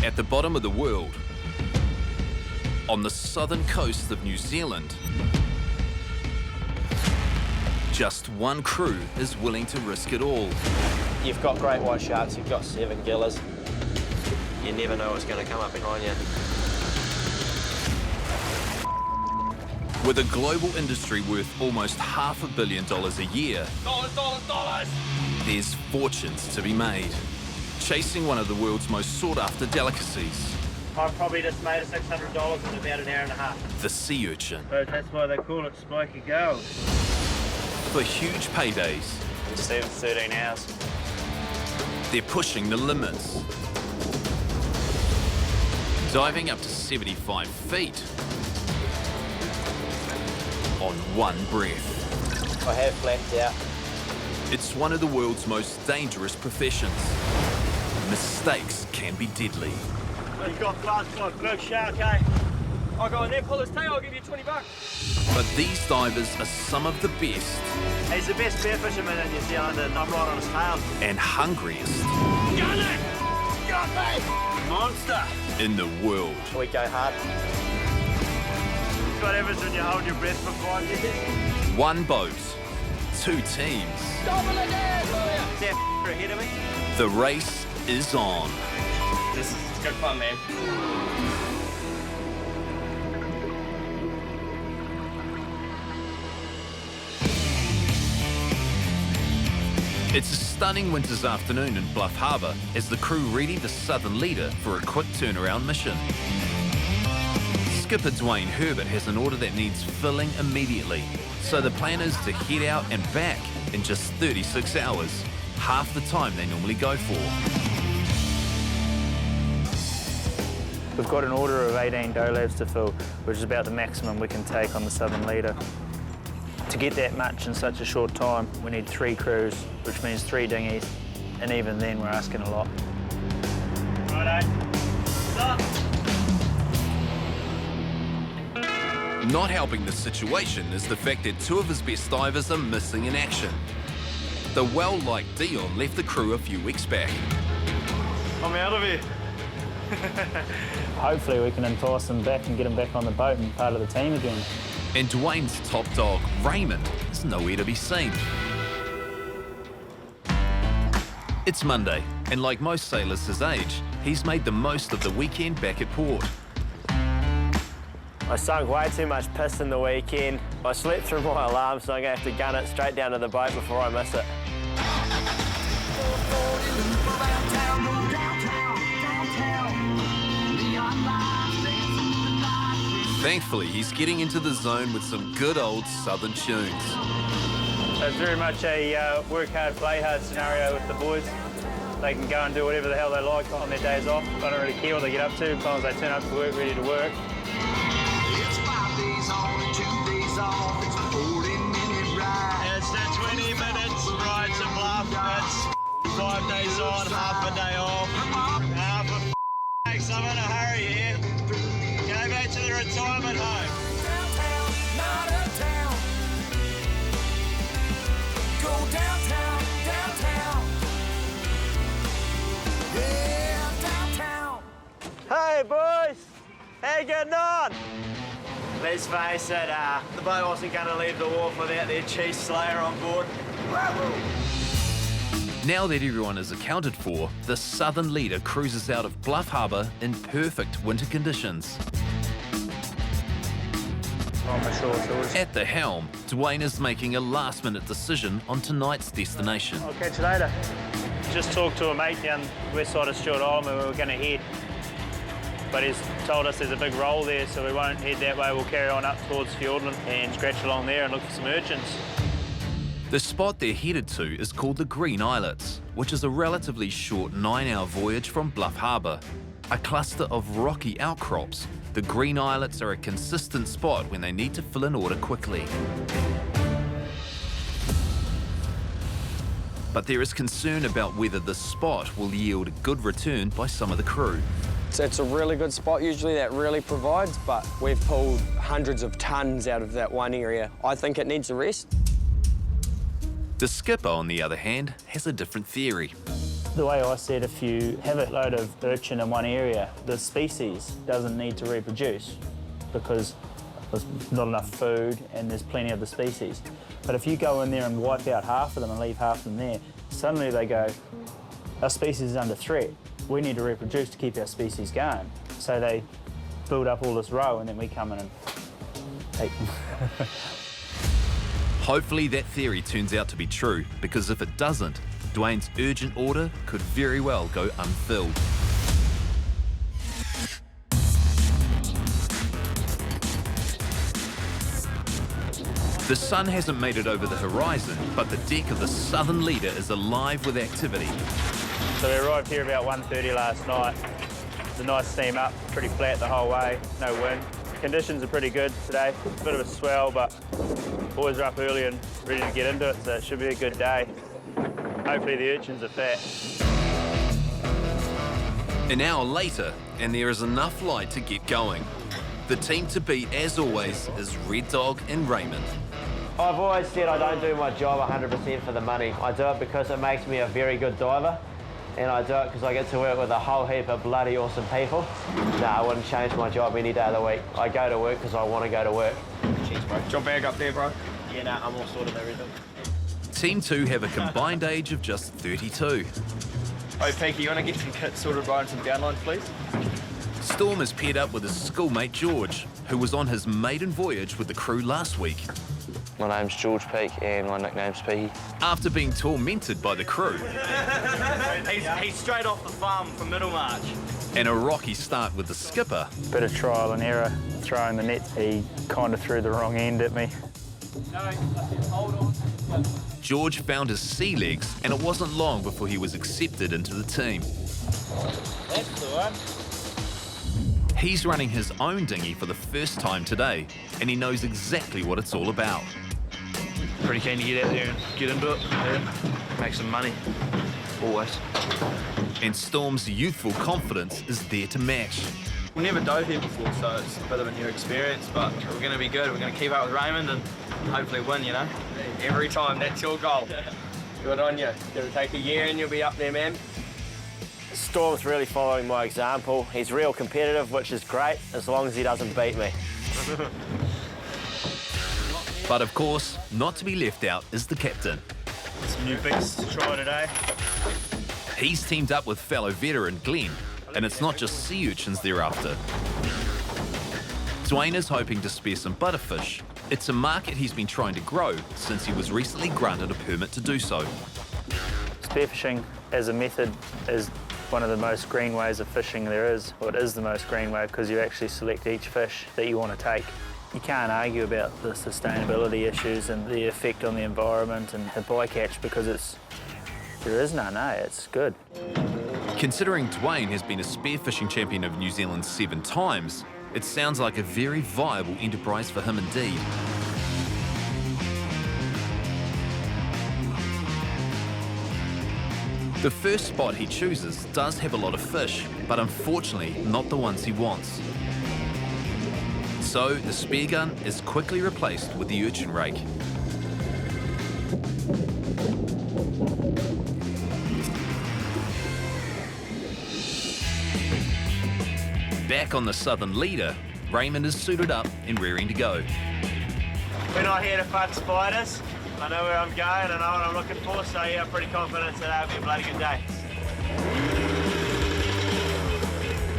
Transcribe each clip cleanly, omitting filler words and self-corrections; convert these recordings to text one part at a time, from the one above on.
At the bottom of the world, on the southern coast of New Zealand, just one crew is willing to risk it all. You've got great white sharks, you've got 7 gillas. You never know what's going to come up behind you. With a global industry worth almost $500 million a year, Dollars! there's fortunes to be made, chasing one of the world's most sought-after delicacies, I've probably just made a $600 in about an hour and a half. the sea urchin. But that's why they call it Spiky Gold. For huge paydays, Instead of 13 hours. they're pushing the limits. Diving up to 75 feet on one breath. I have flapped out. It's one of the world's most dangerous professions. Mistakes can be deadly. Oh, you got glass, got big shark, eh? I'll go in there, pull his tail, I'll give you $20. But these divers are some of the best He's the best spear fisherman in New Zealand, and I'm right on his tail. and hungriest Got it! Got me! Monster! in the world. We go hard. What happens when you hold your breath for 5 years? One boat, 2 teams. Is that ahead of me? The race is on. This is good fun, man. It's a stunning winter's afternoon in Bluff Harbour as the crew ready the southern leader for a quick turnaround mission. Skipper Dwayne Herbert has an order that needs filling immediately, so the plan is to head out and back in just 36 hours, half the time they normally go for. We've got an order of 18 dough labs to fill, which is about the maximum we can take on the southern leader. To get that much in such a short time, we need 3 crews, which means 3 dinghies, and even then we're asking a lot. Righto. Stop. Not helping the situation is the fact that 2 of his best divers are missing in action. The well-liked Dion left the crew a few weeks back. I'm out of here. Hopefully we can entice them back and get them back on the boat and part of the team again. And Dwayne's top dog, Raymond, is nowhere to be seen. It's Monday, and like most sailors his age, he's made the most of the weekend back at port. I sunk way too much piss in the weekend. I slept through my alarm, so I'm going to have to gun it straight down to the boat before I miss it. Thankfully, he's getting into the zone with some good old southern tunes. So it's very much a work hard, play hard scenario with the boys. They can go and do whatever the hell they like on their days off. I don't really care what they get up to, as long as they turn up to work, ready to work. It's 5 days on and 2 days off. It's a 40-minute ride. It's the 20 minutes ride to Bluff. It's 5 days on, half a day off. For sakes, I'm in a hurry here. Go back to the retirement home. Downtown, not uptown. Go downtown, downtown. Yeah, downtown. Hey, boys! How you getting on? Let's face it, the boat wasn't going to leave the wharf without their cheese slayer on board. Now that everyone is accounted for, the southern leader cruises out of Bluff Harbour in perfect winter conditions. On the shore, so we'll At the helm, Dwayne is making a last-minute decision on tonight's destination. I'll catch you later. Just talked to a mate down the west side of Stewart Island where we were going to head. But he's told us there's a big roll there, so we won't head that way. We'll carry on up towards Fiordland and scratch along there and look for some urchins. The spot they're headed to is called the Green Islets, which is a relatively short 9-hour voyage from Bluff Harbour. A cluster of rocky outcrops, the Green Islets are a consistent spot when they need to fill an order quickly. But there is concern about whether the spot will yield a good return by some of the crew. It's a really good spot usually that really provides, but we've pulled hundreds of tons out of that one area. I think it needs a rest. The skipper, on the other hand, has a different theory. The way I said, if you have a load of urchin in one area, the species doesn't need to reproduce because there's not enough food and there's plenty of the species. But if you go in there and wipe out half of them and leave half of them there, suddenly they go, our species is under threat. We need to reproduce to keep our species going. So they build up all this row and then we come in and take them. Hopefully that theory turns out to be true, because if it doesn't, Dwayne's urgent order could very well go unfilled. The sun hasn't made it over the horizon, but the deck of the Southern Leader is alive with activity. So we arrived here about 1:30 last night. It's a nice steam up, pretty flat the whole way, no wind. Conditions are pretty good today. A bit of a swell, but boys are up early and ready to get into it, so it should be a good day. Hopefully the urchins are fat. An hour later, and there is enough light to get going. The team to beat, as always, is Red Dog and Raymond. I've always said I don't do my job 100% for the money. I do it because it makes me a very good diver, and I do it because I get to work with a whole heap of bloody awesome people. No, I wouldn't change my job any day of the week. I go to work because I want to go to work. Cheers, bro. Your bag up there, bro. Yeah, no, I'm all sorted everything. Team 2 have a combined age of just 32. Hey, Spiky, you want to get some kits sorted, bro, and some downlines, please? Storm is paired up with his schoolmate George, who was on his maiden voyage with the crew last week. My name's George Peak and my nickname's Spiky. After being tormented by the crew He's straight off the farm from Middlemarch. and a rocky start with the skipper, Bit of trial and error throwing the net. He kind of threw the wrong end at me. George found his sea legs, and it wasn't long before he was accepted into the team. That's the one. He's running his own dinghy for the first time today, and he knows exactly what it's all about. Pretty keen to get out there and get into it, make some money, always. And Storm's youthful confidence is there to match. We never dove here before, so it's a bit of a new experience, but we're going to be good. We're going to keep up with Raymond and hopefully win, you know? Every time, that's your goal. Good on you. It'll take a year and you'll be up there, man. Storm's really following my example. He's real competitive, which is great, as long as he doesn't beat me. But of course, not to be left out is the captain. Some new bits to try today. He's teamed up with fellow veteran Glenn, and it's not just sea urchins they're after. Dwayne is hoping to spear some butterfish. It's a market he's been trying to grow since he was recently granted a permit to do so. Spearfishing as a method is one of the most green ways of fishing there is. Well, it is the most green way because you actually select each fish that you want to take. You can't argue about the sustainability issues and the effect on the environment and the bycatch because there is none, it's good. Considering Dwayne has been a spearfishing champion of New Zealand 7 times, it sounds like a very viable enterprise for him indeed. The first spot he chooses does have a lot of fish, but unfortunately not the ones he wants. So the spear gun is quickly replaced with the urchin rake. Back on the Southern Leader, Raymond is suited up and raring to go. We're not here to fuck spiders. I know where I'm going, I know what I'm looking for, so yeah, I'm pretty confident today will be a bloody good day.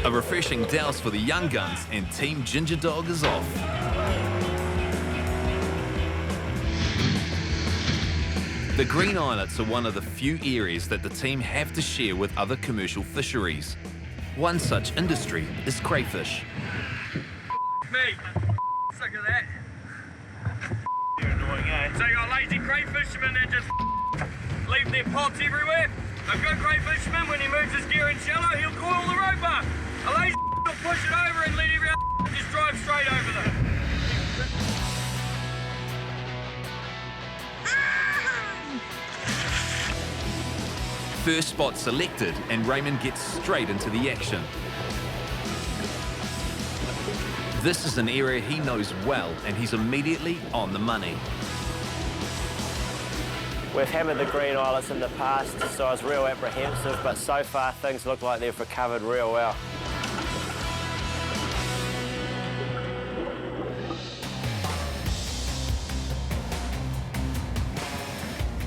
A refreshing douse for the young guns, and Team Ginger Dog is off. The Green Islets are one of the few areas that the team have to share with other commercial fisheries. One such industry is crayfish. Me. Sick of that. You're annoying, eh? So you got lazy cray fishermen that just leave their pots everywhere. A good cray fisherman, when he moves his gear in shallow, he'll coil the rope up. A lazy will push it over and let every just drive straight over them. First spot selected, and Raymond gets straight into the action. This is an area he knows well, and he's immediately on the money. We've hammered the green islets in the past, so I was real apprehensive, but so far things look like they've recovered real well.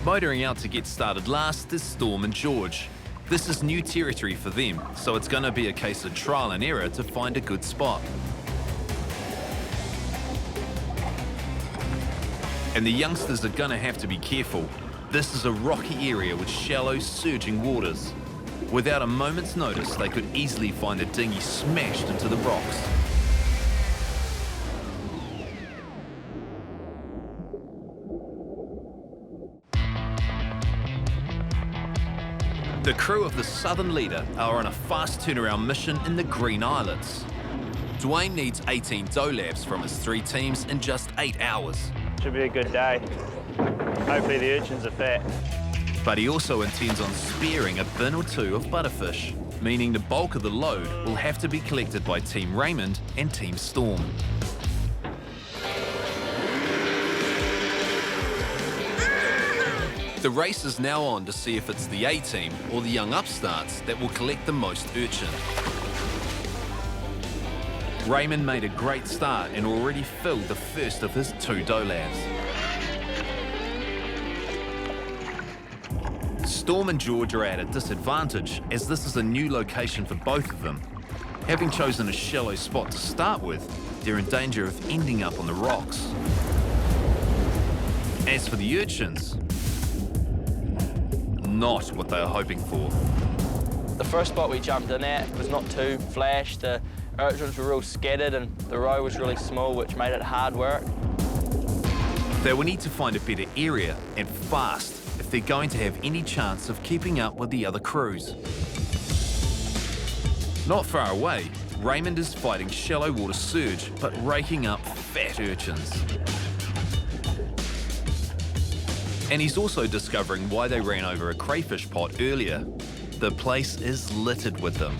Motoring out to get started last is Storm and George. This is new territory for them, so it's going to be a case of trial and error to find a good spot. And the youngsters are going to have to be careful. This is a rocky area with shallow, surging waters. Without a moment's notice, they could easily find the dinghy smashed into the rocks. The crew of the Southern Leader are on a fast turnaround mission in the Green Islets. Dwayne needs 18 dough labs from his 3 teams in just 8 hours. Should be a good day. Hopefully the urchins are fat. But he also intends on sparing a bin or 2 of butterfish, meaning the bulk of the load will have to be collected by Team Raymond and Team Storm. The race is now on to see if it's the A-team or the young upstarts that will collect the most urchin. Raymond made a great start and already filled the first of his 2 dough labs. Storm and George are at a disadvantage as this is a new location for both of them. Having chosen a shallow spot to start with, they're in danger of ending up on the rocks. As for the urchins, not what they are hoping for. The first spot we jumped in at was not too flash. The urchins were real scattered and the row was really small, which made it hard work. They will need to find a better area and fast if they're going to have any chance of keeping up with the other crews. Not far away, Raymond is fighting shallow water surge but raking up fat urchins. And he's also discovering why they ran over a crayfish pot earlier. The place is littered with them.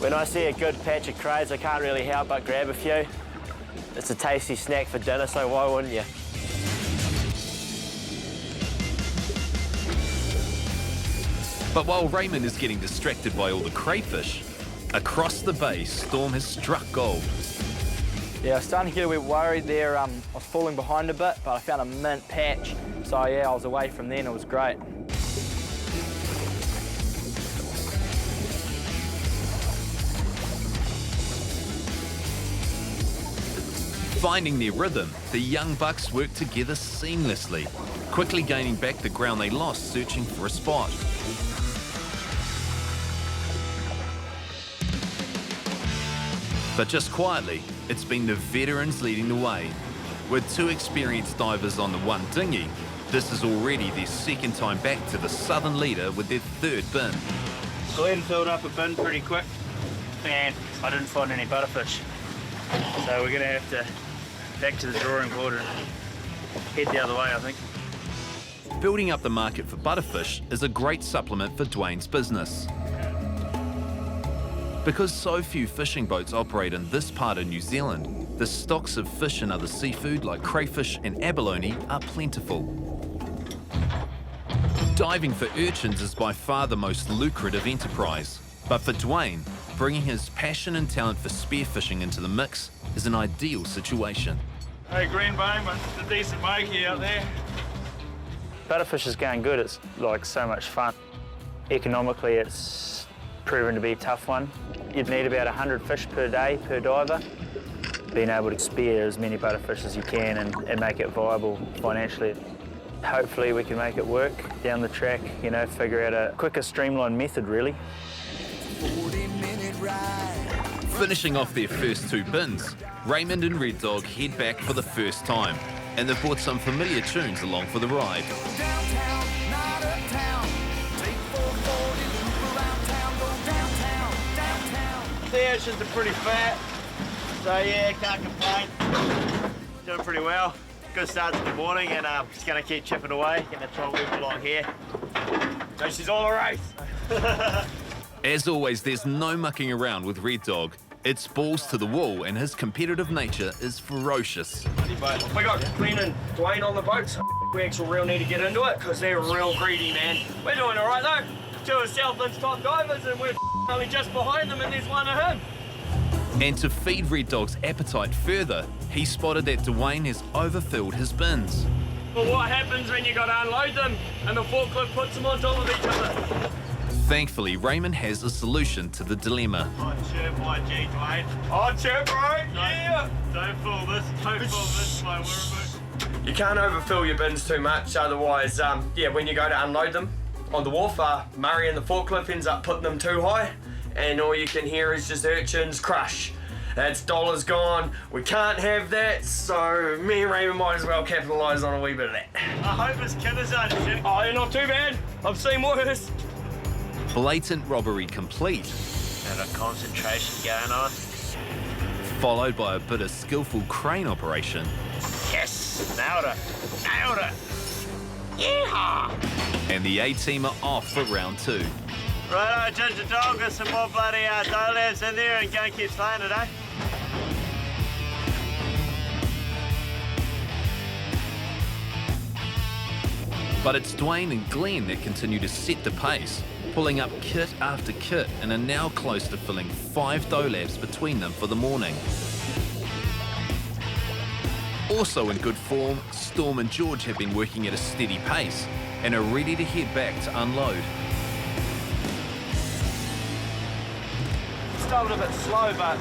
When I see a good patch of crays, I can't really help but grab a few. It's a tasty snack for dinner, so why wouldn't you? But while Raymond is getting distracted by all the crayfish, across the bay, Storm has struck gold. Yeah, I was starting to get a bit worried there. I was falling behind a bit, but I found a mint patch. So yeah, I was away from then, it was great. Finding their rhythm, the young bucks work together seamlessly, quickly gaining back the ground they lost searching for a spot. But just quietly, it's been the veterans leading the way. With 2 experienced divers on the 1 dinghy, this is already their 2nd time back to the Southern Leader with their 3rd bin. Glenn filled up a bin pretty quick and I didn't find any butterfish. So we're going to have to back to the drawing board and head the other way, I think. Building up the market for butterfish is a great supplement for Dwayne's business. Because so few fishing boats operate in this part of New Zealand, the stocks of fish and other seafood like crayfish and abalone are plentiful. Diving for urchins is by far the most lucrative enterprise, but for Dwayne, bringing his passion and talent for spearfishing into the mix is an ideal situation. Hey, Green Bay, it's a decent makey out there. Butterfish is going good. It's like so much fun. Economically, it's proven to be a tough one. You'd need about 100 fish per day per diver. Being able to spear as many butterfish as you can and make it viable financially. Hopefully we can make it work down the track, you know, figure out a quicker, streamlined method, really. 40-minute ride. Finishing off their first 2 bins, Raymond and Red Dog head back for the first time, and they've brought some familiar tunes along for the ride. Downtown, not uptown. Take 440, loop around town, go downtown, downtown. The urchins are pretty fat, so yeah, can't complain. Doing pretty well. Good start to the morning, and just gonna keep chipping away. Gonna try and move along here. So she's all a race. As always, there's no mucking around with Red Dog. It's balls to the wall and his competitive nature is ferocious. We got Glenn and Dwayne on the boats. We actually real need to get into it because they're real greedy, man. We're doing all right though. 2 of Southland's top divers and we're only just behind them and there's one of him. And to feed Red Dog's appetite further, he spotted that Dwayne has overfilled his bins. Well, what happens when you got to unload them and the forklift puts them on top of each other? Thankfully, Raymond has a solution to the dilemma. Oh, chirp, my G, Dwayne. Oh, chirp, right? Yeah. Don't fool this, my word. You can't overfill your bins too much, otherwise, yeah, when you go to unload them on the wharf, Murray and the forklift ends up putting them too high, and all you can hear is just urchins crush. That's dollars gone. We can't have that, so me and Raymond might as well capitalise on a wee bit of that. I hope his kid is on it. Oh, you're not too bad. I've seen worse. Blatant robbery complete. And a concentration going on. Followed by a bit of skillful crane operation. Yes, nailed it. Nailed it. Yeehaw! And the A-team are off for round 2. Righto, Ginger Dog, got some more bloody dough labs in there and go and keep slaying it, eh? But it's Dwayne and Glenn that continue to set the pace, pulling up kit after kit and are now close to filling 5 dough labs between them for the morning. Also in good form, Storm and George have been working at a steady pace and are ready to head back to unload. Started a bit slow, but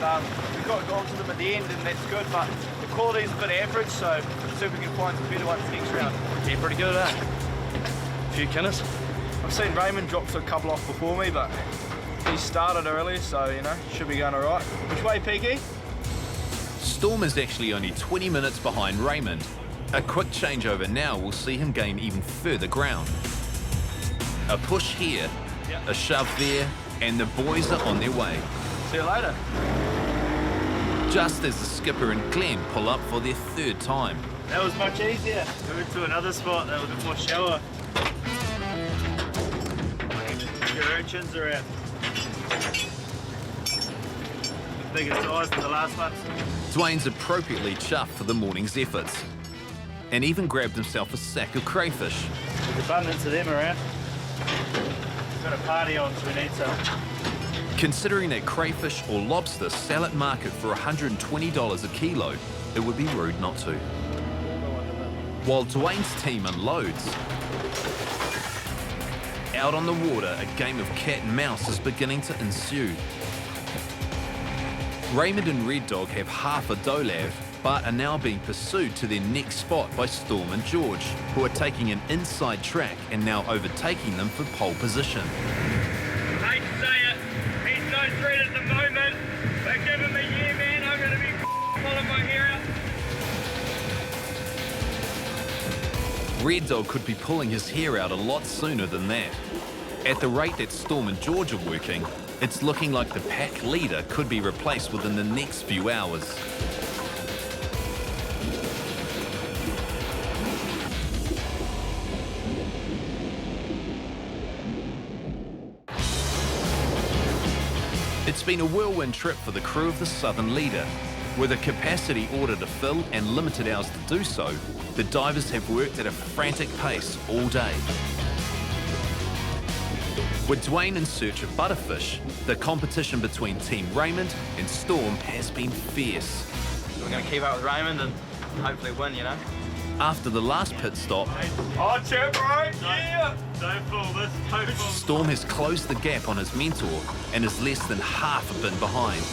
we got onto them at the end, and that's good. But the quality's a bit average, so see if we can find some better ones next round. Yeah, pretty good at that. A few kinners. I've seen Raymond drop a couple off before me, but he started early, so you know should be going all right. Which way, Peaky? Storm is actually only 20 minutes behind Raymond. A quick changeover now will see him gain even further ground. A push here, a shove there, and the boys are on their way. See you later. Just as the skipper and Glenn pull up for their 3rd time. That was much easier. We went to another spot that was a bit more shallow. Your urchins are out. Bigger size than the last ones. Dwayne's appropriately chuffed for the morning's efforts, and even grabbed himself a sack of crayfish. There's abundance of them around. We've got a party on, so we need some. Considering that crayfish or lobster sell at market for $120 a kilo, it would be rude not to. While Dwayne's team unloads, out on the water, a game of cat and mouse is beginning to ensue. Raymond and Red Dog have half a dough lab, but are now being pursued to their next spot by Storm and George, who are taking an inside track and now overtaking them for pole position. Hate to say it, he's no threat at the moment, but give him a year, man, I'm going to be pulling my hair out. Red Dog could be pulling his hair out a lot sooner than that. At the rate that Storm and George are working, it's looking like the pack leader could be replaced within the next few hours. It's been a whirlwind trip for the crew of the Southern Leader. With a capacity order to fill and limited hours to do so, the divers have worked at a frantic pace all day. With Dwayne in search of butterfish, the competition between Team Raymond and Storm has been fierce. We're going to keep up with Raymond and hopefully win, you know. After the last pit stop, Oh, chirp, right? Yeah! Don't fool this, don't fool. Storm has closed the gap on his mentor and is less than half a bin behind.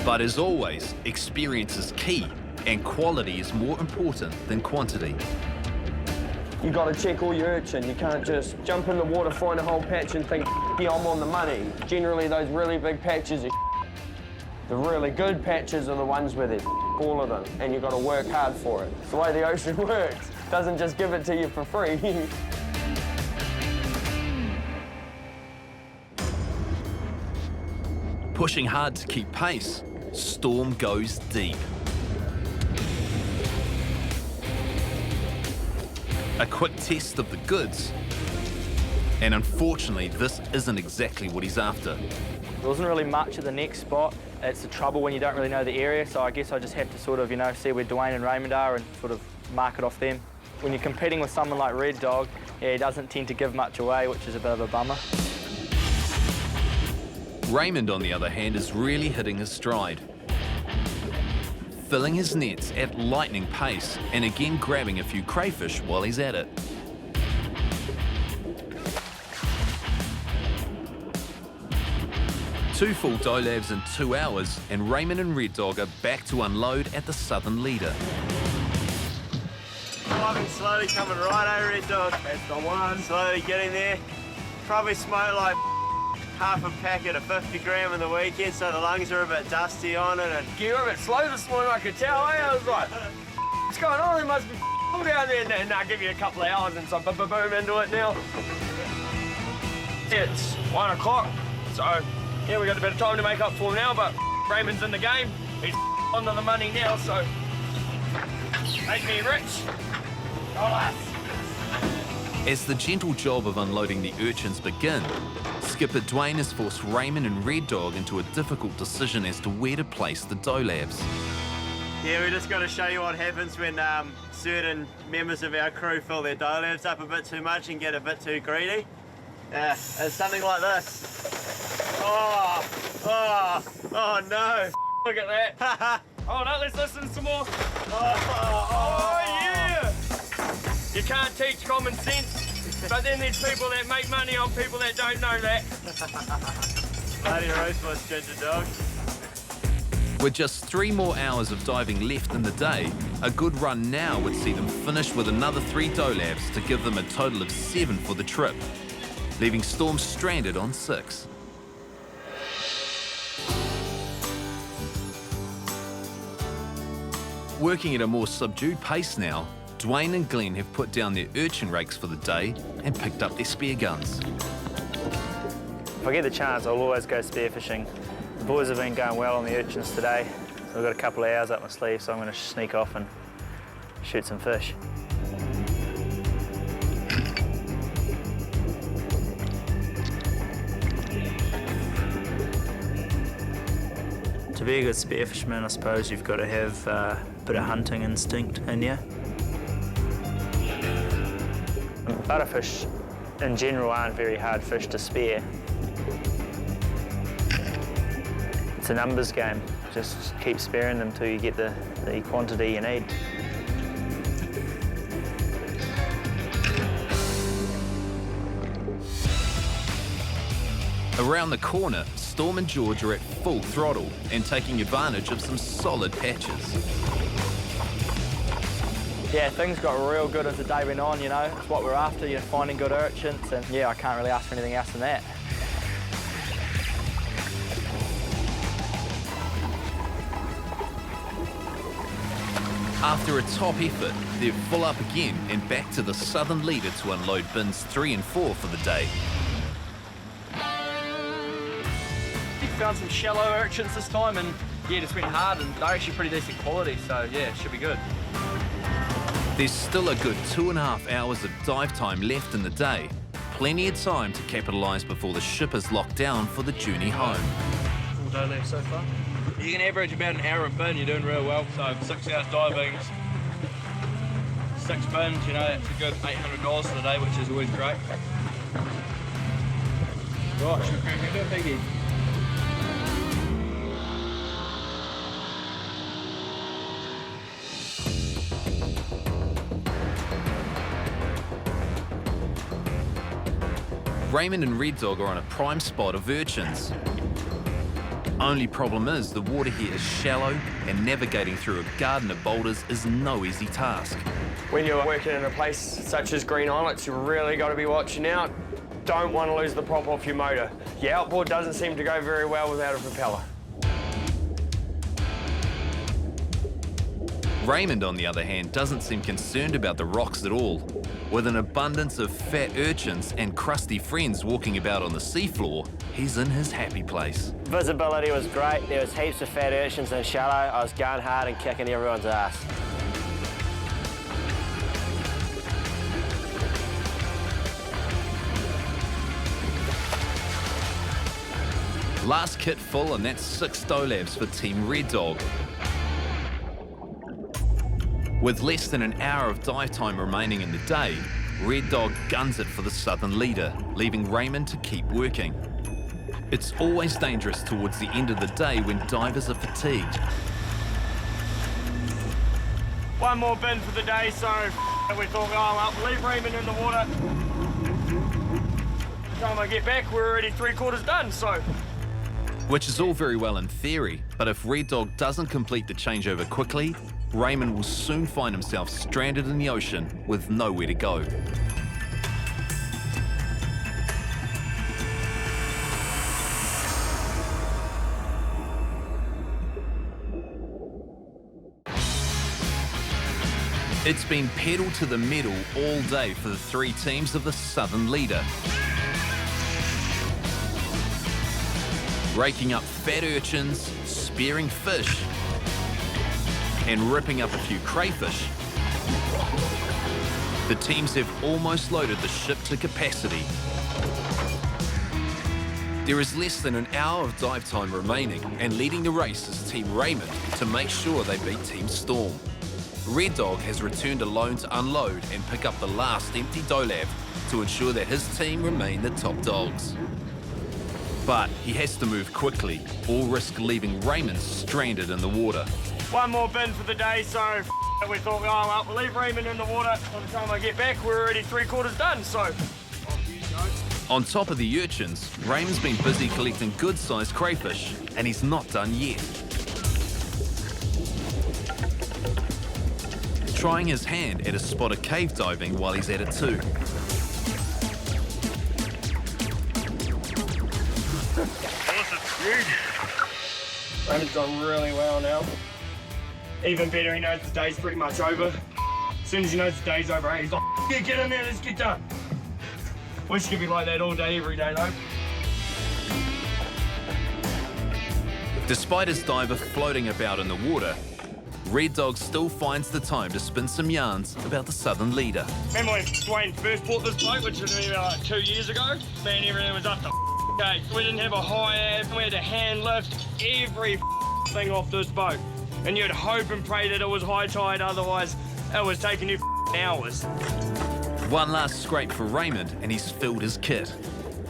But as always, experience is key and quality is more important than quantity. You got to check all your urchin. You can't just jump in the water, find a whole patch and think, yeah, I'm on the money. Generally, those really big patches are the really good patches are the ones where there's all of them, and you've got to work hard for it. It's the way the ocean works. It doesn't just give it to you for free. Pushing hard to keep pace, Storm goes deep. A quick test of the goods, And unfortunately, this isn't exactly what he's after. There wasn't really much at the next spot. It's the trouble when you don't really know the area, so I guess I just have to sort of, you know, see where Dwayne and Raymond are and sort of mark it off them. When you're competing with someone like Red Dog, yeah, he doesn't tend to give much away, which is a bit of a bummer. Raymond, on the other hand, is really hitting his stride, filling his nets at lightning pace and again grabbing a few crayfish while he's at it. Two full dough labs in 2 hours, and Raymond and Red Dog are back to unload at the southern leader. Driving slowly, coming right over Red Dog. That's the one. Slowly getting there. Probably smoked like half a packet of 50 gram in the weekend, so the lungs are a bit dusty on it. And You were a bit slow this morning, I could tell. I was like, what's going on? There must be down there. And I'll give you a couple of hours and so boom into it now. It's 1 o'clock, so yeah, we got a bit of time to make up for now, but Raymond's in the game. He's onto the money now, so make me rich. Dollars. As the gentle job of unloading the urchins begin, skipper Dwayne has forced Raymond and Red Dog into a difficult decision as to where to place the dough labs. yeah, we just got to show you what happens when certain members of our crew fill their dough labs up a bit too much and get a bit too greedy. It's something like this. Oh no! Look at that. Oh no, let's listen some more. Oh yeah! You can't teach common sense, but then there's people that make money on people that don't know that. Bloody roast, ginger dog. With just 3 more hours of diving left in the day, a good run now would see them finish with another 3 dough labs to give them a total of 7 for the trip, leaving Storm stranded on 6. Working at a more subdued pace now, Dwayne and Glenn have put down their urchin rakes for the day and picked up their spear guns. If I get the chance, I'll always go spearfishing. The boys have been going well on the urchins today, so I've got a couple of hours up my sleeve, so I'm going to sneak off and shoot some fish. To be a good spearfisherman, I suppose you've got to have a bit of hunting instinct in you. Butterfish in general aren't very hard fish to spear. It's a numbers game. Just keep spearing them till you get the quantity you need. Around the corner, Storm and George are at full throttle and taking advantage of some solid patches. Yeah, things got real good as the day went on, you know. It's what we're after, you know, finding good urchins, and yeah, I can't really ask for anything else than that. After a top effort, they're full up again and back to the southern leader to unload bins 3 and 4 for the day. Found some shallow urchins this time, and yeah, just went hard, and they're actually pretty decent quality, so yeah, it should be good. There's still a good 2.5 hours of dive time left in the day. Plenty of time to capitalise before the ship is locked down for the journey home. Full day left so far. You can average about an hour a bin, you're doing real well. So 6 hours diving, 6 bins, you know, that's a good $800 for the day, which is always great. Right, should we crank into it, Piggy? Raymond and Red Dog are on a prime spot of urchins. Only problem is the water here is shallow and navigating through a garden of boulders is no easy task. When you're working in a place such as Green Islets, you really got to be watching out. Don't want to lose the prop off your motor. Your outboard doesn't seem to go very well without a propeller. Raymond, on the other hand, doesn't seem concerned about the rocks at all. With an abundance of fat urchins and crusty friends walking about on the seafloor, he's in his happy place. Visibility was great. There was heaps of fat urchins in shallow. I was going hard and kicking everyone's ass. Last kit full, and that's 6 doelevs for Team Red Dog. With less than an hour of dive time remaining in the day, Red Dog guns it for the southern leader, leaving Raymond to keep working. It's always dangerous towards the end of the day when divers are fatigued. One more bin for the day, so we thought, oh well, leave Raymond in the water. By the time I get back, we're already 3/4 done, so. Which is all very well in theory, but if Red Dog doesn't complete the changeover quickly, Raymond will soon find himself stranded in the ocean with nowhere to go. It's been pedal to the metal all day for the 3 teams of the Southern Leader. Raking up fat urchins, spearing fish, and ripping up a few crayfish. The teams have almost loaded the ship to capacity. There is less than an hour of dive time remaining, and leading the race is Team Raymond to make sure they beat Team Storm. Red Dog has returned alone to unload and pick up the last empty doelev to ensure that his team remain the top dogs. But he has to move quickly, or risk leaving Raymond stranded in the water. One more bin for the day, so we thought, oh well, we'll leave Raymond in the water. By the time I get back, we're already 3/4 done, so. On top of the urchins, Raymond's been busy collecting good-sized crayfish, and he's not done yet. Trying his hand at a spot of cave diving while he's at it too. Raymond's done really well now. Even better, he knows the day's pretty much over. As soon as he knows the day's over, he's like, yeah, get in there, let's get done. Wish you could be like that all day, every day though. Despite his diver floating about in the water, Red Dog still finds the time to spin some yarns about the Southern Leader. Remember when Dwayne first bought this boat, which was maybe like 2 years ago? Man, everything was up to gate. We didn't have a high ab, we had to hand lift every thing off this boat. And you'd hope and pray that it was high tide, otherwise it was taking you hours. One last scrape for Raymond and he's filled his kit.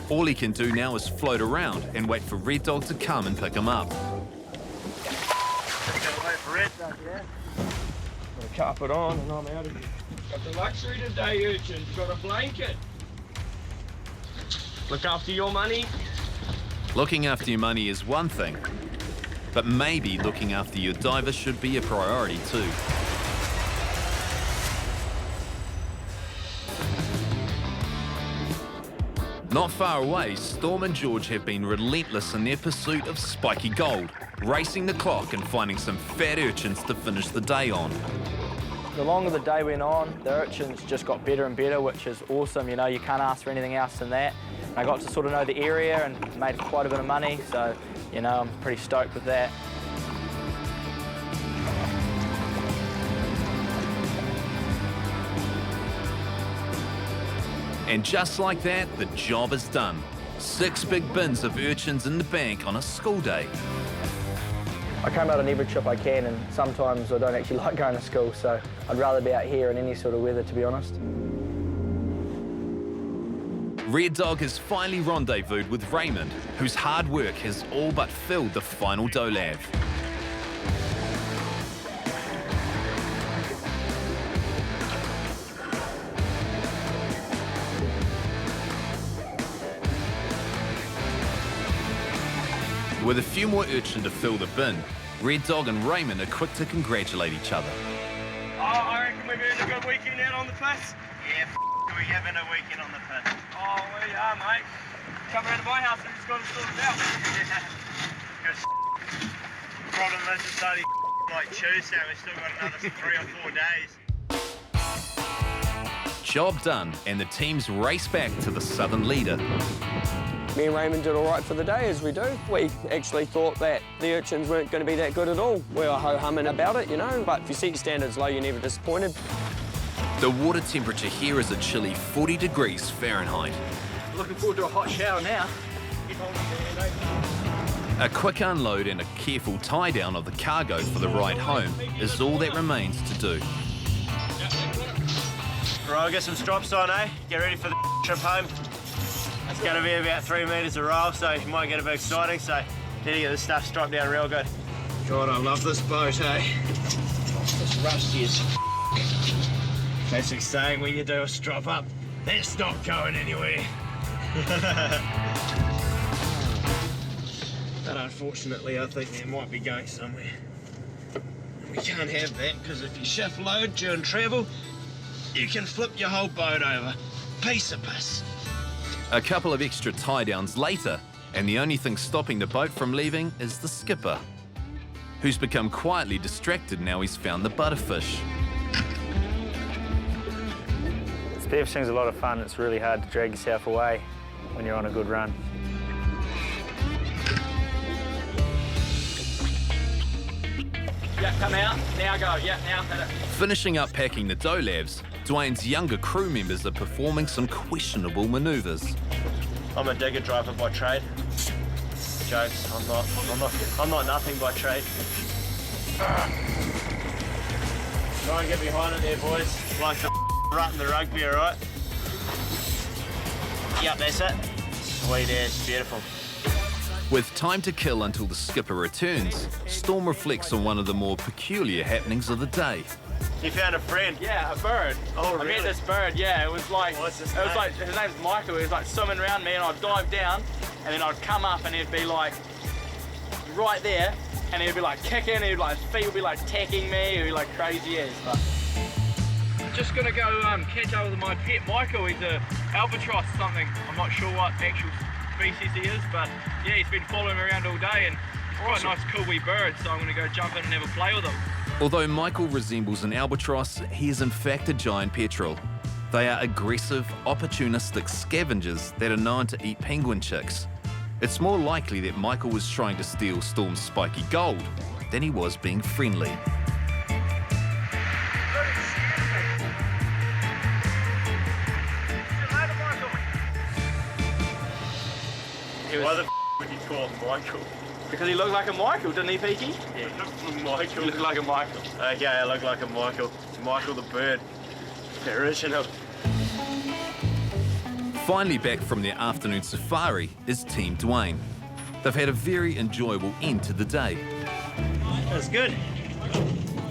All he can do now is float around and wait for Red Dog to come and pick him up. Cap it on and I'm out of here. Got the luxury today, urchins. Got a blanket. Look after your money. Looking after your money is one thing, but maybe looking after your diver should be a priority too. Not far away, Storm and George have been relentless in their pursuit of spiky gold, racing the clock and finding some fat urchins to finish the day on. The longer the day went on, the urchins just got better and better, which is awesome. You know, you can't ask for anything else than that. And I got to sort of know the area and made quite a bit of money, so, you know, I'm pretty stoked with that. And just like that, the job is done. 6 big bins of urchins in the bank on a school day. I come out on every trip I can, and sometimes I don't actually like going to school, so I'd rather be out here in any sort of weather, to be honest. Red Dog has finally rendezvoused with Raymond, whose hard work has all but filled the final doelev. With a few more urchin to fill the bin, Red Dog and Raymond are quick to congratulate each other. Oh, I reckon we've had a good weekend out on the piss. Yeah, we're having a weekend on the piss. Oh, we are, mate. Come round to my house and just got to sort it out. Good problem is it's only like Tuesday, we've still got another 3 or 4 days. Job done, and the teams race back to the Southern Leader. Me and Raymond did all right for the day, as we do. We actually thought that the urchins weren't going to be that good at all. We were ho-humming about it, you know, but if you set your standards low, you're never disappointed. The water temperature here is a chilly 40 degrees Fahrenheit. Looking forward to a hot shower now. Keep holding your hand, eh? A quick unload and a careful tie down of the cargo for the ride home is all that remains to do. Right, I'll get some strops on, eh? Get ready for the trip home. It's going to be about 3 metres a roll, so you might get a bit exciting, so need to get this stuff stropped down real good. God, I love this boat, eh? It's rusty as classic saying, when you do a strop up, that's not going anywhere. But unfortunately, I think they might be going somewhere. We can't have that, because if you shift load during travel, you can flip your whole boat over. Piece of piss. A couple of extra tie downs later, and the only thing stopping the boat from leaving is the skipper, who's become quietly distracted now he's found the butterfish. Spearfishing's a lot of fun. It's really hard to drag yourself away when you're on a good run. Yeah, come out. Now go. Yeah, now hit it. Finishing up packing the dough labs, Dwayne's younger crew members are performing some questionable manoeuvres. I'm a digger driver by trade. Jokes, I'm not nothing by trade. Try and get behind it there, boys. Like the rut in the rugby, alright? Yep, that's it. Sweet as, beautiful. With time to kill until the skipper returns, Storm reflects on one of the more peculiar happenings of the day. You found a friend? Yeah, a bird. Oh, I really? met this bird, yeah. It was like, What's his it was name? like, his name's Michael. He was like swimming around me, and I'd dive down, and then I'd come up, and he'd be like right there, and he'd be like kicking, he'd like his feet would be like tacking me, he'd be like crazy as. But just gonna go catch up with my pet Michael. He's a albatross something. I'm not sure what actual species he is, but yeah, he's been following me around all day, and quite a nice cool wee bird. So I'm gonna go jump in and have a play with him. Although Michael resembles an albatross, he is in fact a giant petrel. They are aggressive, opportunistic scavengers that are known to eat penguin chicks. It's more likely that Michael was trying to steal Storm's spiky gold than he was being friendly. Why the would you call him Michael? Because he looked like a Michael, didn't he, Peaky? Yeah, Michael. He looked like a Michael. Okay, I look like a Michael. Michael the bird. The original. Finally back from their afternoon safari is Team Dwayne. They've had a very enjoyable end to the day. That's good.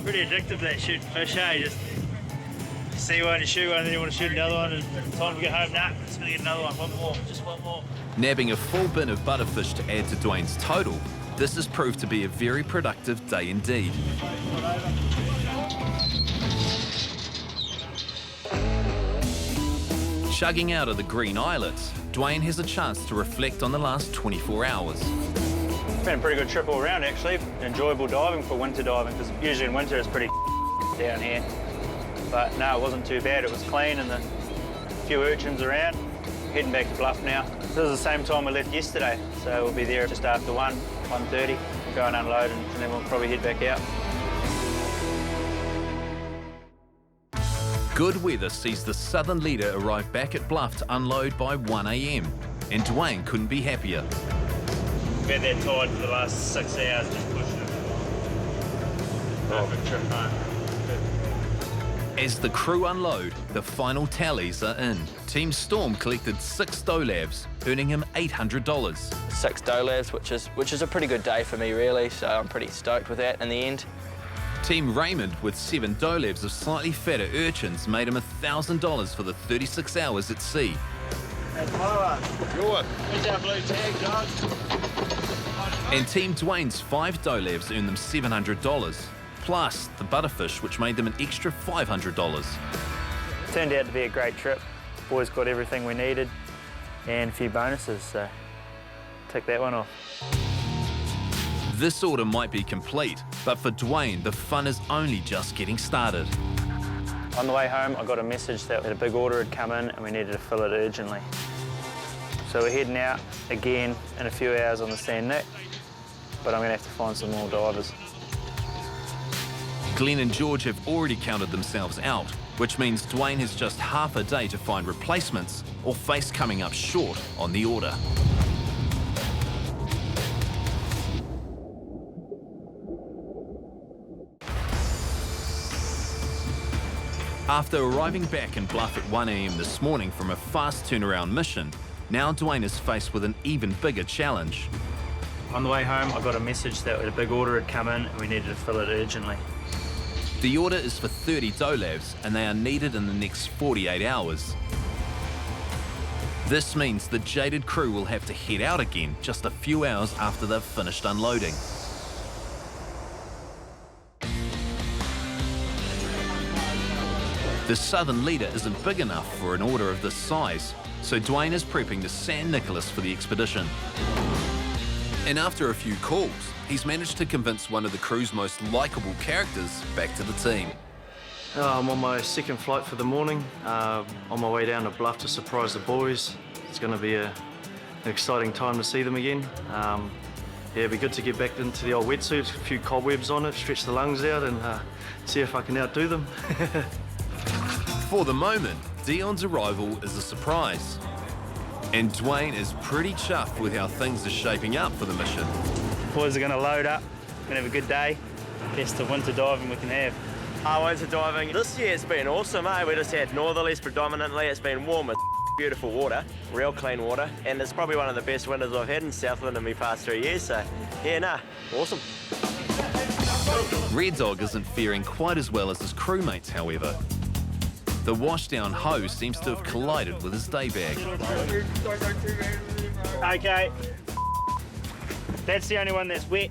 Pretty addictive, that shooting fish, hey? Just see one, you shoot one, and then you want to shoot another one, and time to get home, nah, just gonna get another one, one more, just one more. Nabbing a full bin of butterfish to add to Dwayne's total, this has proved to be a very productive day indeed. Chugging out of the green islets, Dwayne has a chance to reflect on the last 24 hours. It's been a pretty good trip all around, actually. Enjoyable diving for winter diving, because usually in winter it's pretty down here. But no, it wasn't too bad. It was clean and a few urchins around. Heading back to Bluff now. This is the same time we left yesterday, so we'll be there just after 1:30. Go and unload, and then we'll probably head back out. Good weather sees the southern leader arrive back at Bluff to unload by 1 AM, and Dwayne couldn't be happier. We've had that tide for the last 6 hours, just pushing it. Perfect trip home. As the crew unload, the final tallies are in. Team Storm collected 6 dough labs, earning him $800. 6 dough labs, which is a pretty good day for me, really. So I'm pretty stoked with that in the end. Team Raymond, with 7 dough labs of slightly fatter urchins, made him $1,000 for the 36 hours at sea. That's my one. Your one. Where's our blue tag, dog? And Team Dwayne's 5 dough labs earned them $700, plus the butterfish, which made them an extra $500. Turned out to be a great trip. The boys got everything we needed and a few bonuses, so tick that one off. This order might be complete, but for Dwayne, the fun is only just getting started. On the way home, I got a message that a big order had come in and we needed to fill it urgently. So we're heading out again in a few hours on the Sand Nick, but I'm gonna have to find some more divers. Glenn and George have already counted themselves out, which means Dwayne has just half a day to find replacements or face coming up short on the order. After arriving back in Bluff at 1 AM this morning from a fast turnaround mission, now Dwayne is faced with an even bigger challenge. On the way home, I got a message that a big order had come in and we needed to fill it urgently. The order is for 30 doe labs and they are needed in the next 48 hours. This means the jaded crew will have to head out again just a few hours after they've finished unloading. The southern leader isn't big enough for an order of this size, so Dwayne is prepping the San Nicolas for the expedition. And after a few calls, he's managed to convince one of the crew's most likeable characters back to the team. I'm on my second flight for the morning, on my way down to Bluff to surprise the boys. It's going to be an exciting time to see them again. Yeah, it'd be good to get back into the old wetsuit, a few cobwebs on it, stretch the lungs out and see if I can outdo them. For the moment, Dion's arrival is a surprise. And Dwayne is pretty chuffed with how things are shaping up for the mission. Boys are going to load up, going to have a good day. Best of winter diving we can have. Winter diving. This year it's been awesome, eh? We just had northerlies predominantly. It's been warm as beautiful water, real clean water, and it's probably one of the best winters I've had in Southland in my past 3 years, so yeah, awesome. Red Dog isn't faring quite as well as his crewmates, however. The washdown hose seems to have collided with his day bag. Okay. That's the only one that's wet.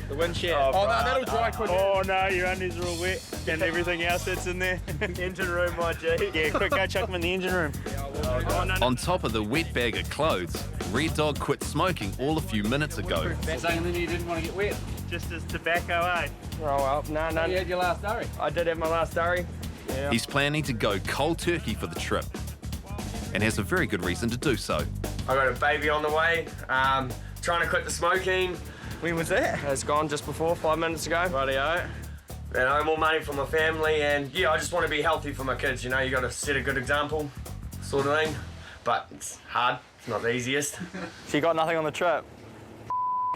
The windshield. Oh, no, that'll dry quick. Oh no, your undies are all wet and everything else that's in there. Engine room, my G. Yeah, quick, go chuck them in the engine room. On top of the wet bag of clothes, Red Dog quit smoking all a few minutes ago. Saying then you didn't want to get wet. Just as tobacco, eh? Oh, well, no. You had your last durry. I did have my last durry. Yeah. He's planning to go cold turkey for the trip and has a very good reason to do so. I got a baby on the way, trying to quit the smoking. When was that? It's gone just before, 5 minutes ago. Rightio. And I owe more money for my family, and yeah, I just want to be healthy for my kids. You know, you got to set a good example, sort of thing. But it's hard. It's not the easiest. So you got nothing on the trip?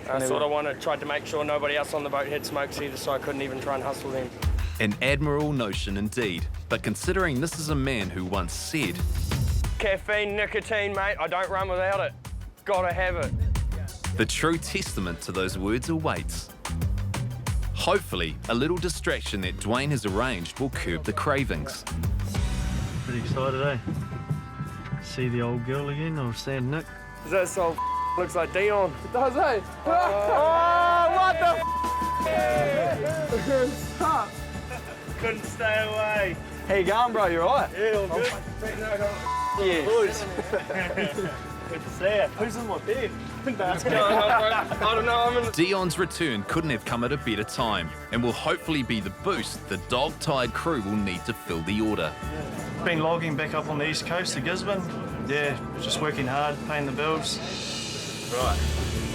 I sort of tried to make sure nobody else on the boat had smokes either, so I couldn't even try and hustle them. An admirable notion indeed, but considering this is a man who once said, Caffeine, nicotine, mate, I don't run without it. Gotta have it. the true testament to those words awaits. Hopefully, a little distraction that Dwayne has arranged will curb the cravings. Pretty excited, eh? See the old girl again, or San Nick. Does that so looks like Dion? It does, eh? Oh, what the Stop. Couldn't stay away. How you going, bro? You alright? Yeah, all good. Yes. Good to see you. Who's in my bed? I don't know, I'm in... Dion's return couldn't have come at a better time and will hopefully be the boost the dog-tired crew will need to fill the order. Been logging back up on the east coast to Gisborne. Yeah, just working hard, paying the bills. Right.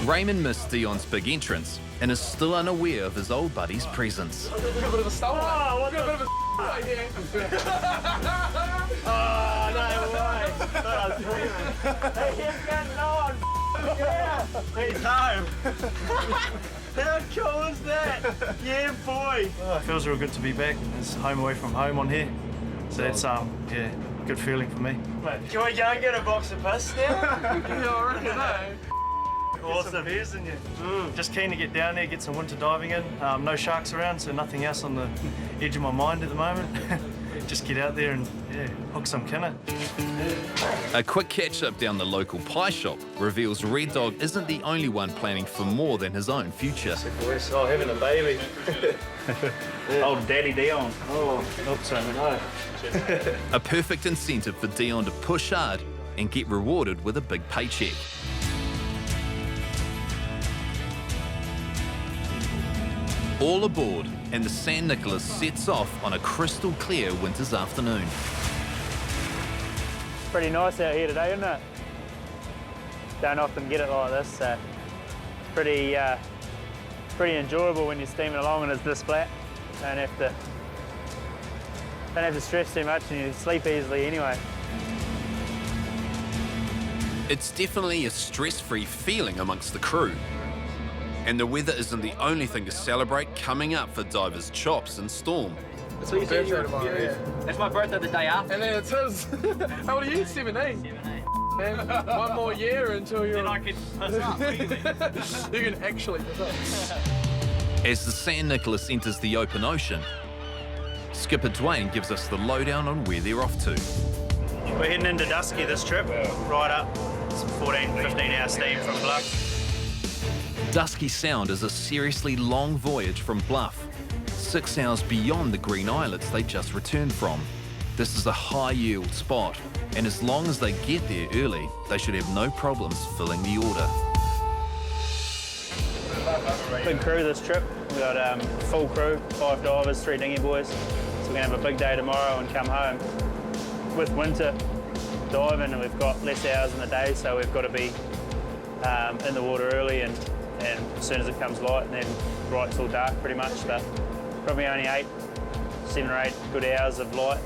Raymond missed Dion's big entrance and is still unaware of his old buddy's presence. Got a bit of a stowaway. Oh, what Got a bit of a stowaway here. Oh, no way. Hey, he's getting on. Yeah. He's home. How cool is that? Yeah, boy. Oh, it feels real good to be back. It's home away from home on here. So that's, yeah, good feeling for me. Can we go and get a box of piss now? Yeah, I reckon, eh? Awesome. Beers in you. Just keen to get down there, get some winter diving in. No sharks around, so nothing else on the edge of my mind at the moment. Just get out there and, yeah, hook some kinner. A quick catch-up down the local pie shop reveals Red Dog isn't the only one planning for more than his own future. Oh, having a baby. Old Daddy Dion. Oh, oops, no. A perfect incentive for Dion to push hard and get rewarded with a big paycheck. All aboard, and the San Nicolas sets off on a crystal clear winter's afternoon. Pretty nice out here today, isn't it? Don't often get it like this, so pretty enjoyable when you're steaming along and it's this flat. Don't have to stress too much and you sleep easily anyway. It's definitely a stress-free feeling amongst the crew. And the weather isn't the only thing to celebrate coming up for divers Chops and Storm. That's what you said you were tomorrow, yeah. That's my birthday the day after. And then it's his. How old are you? 17. 17. Man, one more year until you're... Then I can piss up. You can actually piss up. As the San Nicolas enters the open ocean, skipper Dwayne gives us the lowdown on where they're off to. We're heading into Dusky this trip, right up. It's a 14, 15 hour steam from Bluff. Dusky Sound is a seriously long voyage from Bluff, 6 hours beyond the green islets they just returned from. This is a high-yield spot, and as long as they get there early, they should have no problems filling the order. Big crew this trip. We've got full crew, 5 divers, 3 dinghy boys. So we're going to have a big day tomorrow and come home. With winter diving, and we've got less hours in the day, so we've got to be in the water early and as soon as it comes light, and then right till dark pretty much. But probably only 7 or 8 good hours of light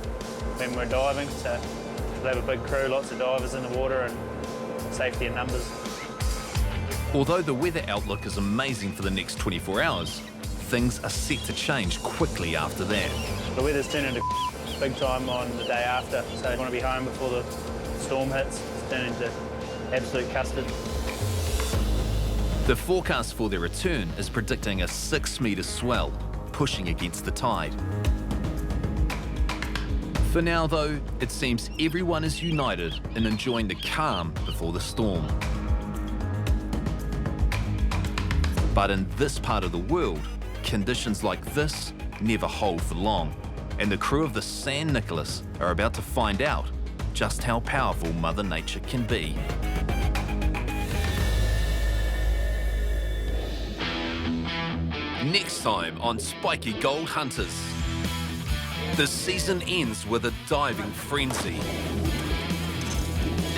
when we're diving. So we'll have a big crew, lots of divers in the water, and safety in numbers. Although the weather outlook is amazing for the next 24 hours, things are set to change quickly after that. The weather's turning to big time on the day after, so we want to be home before the storm hits. It's turning to absolute custard. The forecast for their return is predicting a 6-metre swell, pushing against the tide. For now, though, it seems everyone is united in enjoying the calm before the storm. But in this part of the world, conditions like this never hold for long, and the crew of the San Nicolas are about to find out just how powerful Mother Nature can be. Next time on Spiky Gold Hunters. The season ends with a diving frenzy.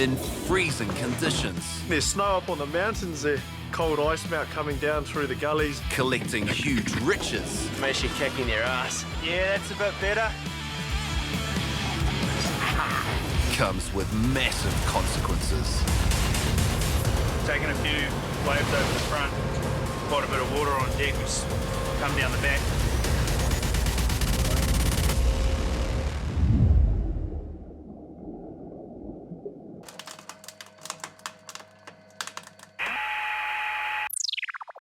In freezing conditions. There's snow up on the mountains there. Cold ice melt coming down through the gullies. Collecting huge riches. Makes you kicking their ass. Yeah, that's a bit better. Comes with massive consequences. Taking a few waves over the front, quite a bit of water on deck, which come down the back.